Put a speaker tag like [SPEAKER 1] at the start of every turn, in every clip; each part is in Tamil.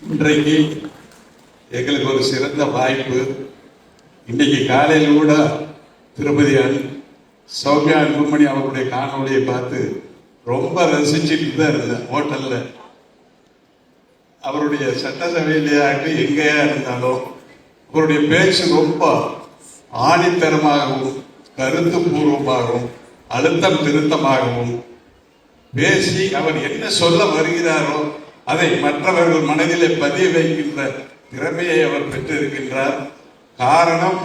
[SPEAKER 1] இன்றைக்கு எங்களுக்கு ஒரு சிறந்த வாய்ப்பு. இன்னைக்கு காலையில் கூட திருப்பதி சௌமியா அன்புமணி அவருடைய காணொலியை பார்த்து ரொம்ப ரசிச்சுட்டு தான் இருந்தேன். ஹோட்டல்ல அவருடைய சட்டசபையிலேயாட்டு எங்கேயா இருந்தாலும் அவருடைய பேச்சு ரொம்ப ஆணித்தரமாகவும் கருத்து பூர்வமாகவும் அழுத்தம் திருத்தமாகவும் பேசி அவர் என்ன சொல்ல வருகிறாரோ அதை மற்றவர்கள் மனதிலே பதிய வைக்கின்ற திறமையை அவர் பெற்றிருக்கின்றார். காரணம்,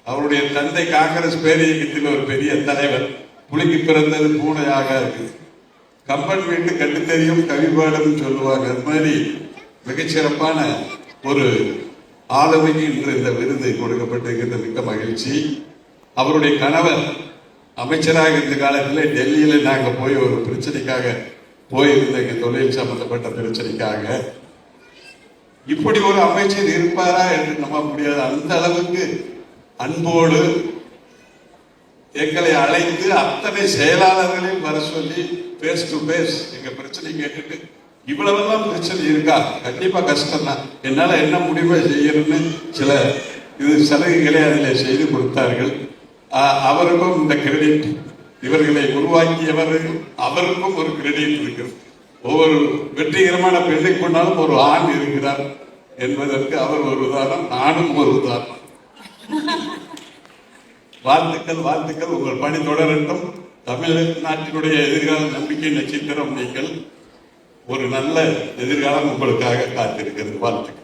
[SPEAKER 1] அவருடைய தந்தை காங்கிரஸ் பேரியக்கத்தில் ஒரு பெரிய தலைவர். புலிக்கு பிறந்தது பூனையாக இருக்கு. கம்பன் வீட்டு கட்டு தெரியும் கவிபாடம் சொல்லுவாங்க. அது மாதிரி மிகச்சிறப்பான ஒரு ஆளுமைக்கு இன்று இந்த விருது கொடுக்கப்பட்டிருக்கிறது. மிக்க மகிழ்ச்சி. அவருடைய கணவர் அமைச்சராக இருந்த காலத்தில் டெல்லியில நாங்க போய் ஒரு பிரச்சனைக்காக போயிருந்த எங்க தொழில் சம்பந்தப்பட்ட பிரச்சனைக்காக. இப்படி ஒரு அமைச்சர் இருப்பாரா என்று நம்ப முடியாது. அந்த அளவுக்கு அன்போடு எங்களை அழைத்து அத்தனை செயலாளர்களையும் வர சொல்லி பேஸ் டு பேஸ் எங்க பிரச்சனை கேட்டுட்டு, இவ்வளவுதான் பிரச்சனை இருக்கா, கண்டிப்பா கஷ்டம் தான், என்னால என்ன முடிவை செய்யணும்னு சில சலுகைகளை அதில் செய்து கொடுத்தார்கள். அவருக்கும் இந்த கிரெடிட், இவர்களை உருவாக்கியவர் அவருக்கும் ஒரு கிரெடிட் இருக்கிறது. ஒவ்வொரு வெற்றிகரமான பெண்ணை கொண்டாலும் ஒரு ஆண் இருக்கிறார் என்பதற்கு அவர் ஒரு உதாரணம், நானும் ஒரு உதாரணம். வாழ்த்துக்கள், வாழ்த்துக்கள். உங்கள் பணி தொடரட்டும். தமிழ்நாட்டினுடைய எதிர்கால நம்பிக்கை நட்சத்திரம் நீங்கள். ஒரு நல்ல எதிர்காலம் உங்களுக்காக காத்திருக்கிறது. வாழ்த்துக்கள்.